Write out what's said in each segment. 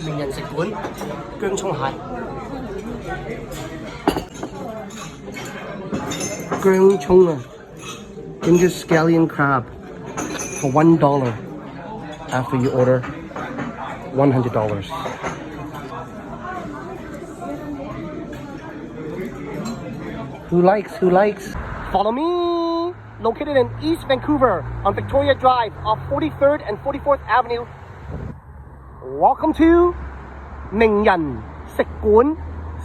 名人食館薑葱蟹，薑葱啊 ，ginger scallion crab for $1 after you order $100. Who likes? Follow me! Located in East Vancouver on Victoria Drive off 43rd and 44th Avenue. Welcome to 名人食館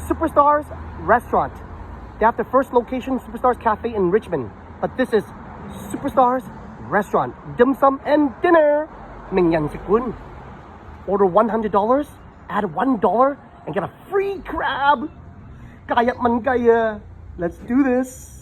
Superstars Restaurant. They have the first location, Superstars Cafe in Richmond. But this is Superstars Restaurant. Dim sum and dinner. 名人食館. Order $100, add $1 and get a free crab. Kaya man kaya. Let's do this.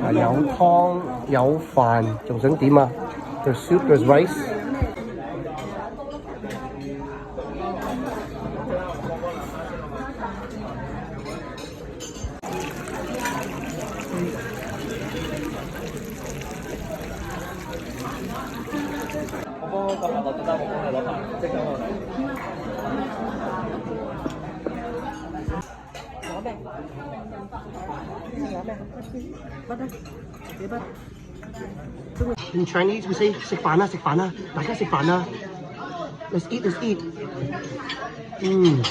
Ah, 有湯有飯，仲想點啊？ There's soup, there's rice. In Chinese, we say 食飯啦，食飯啦，大家食飯啦。Let's eat, let's eat. Mm.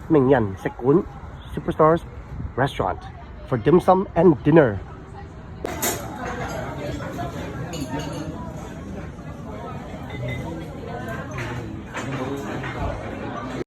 名人食館 Superstars Restaurant for dim sum and dinner.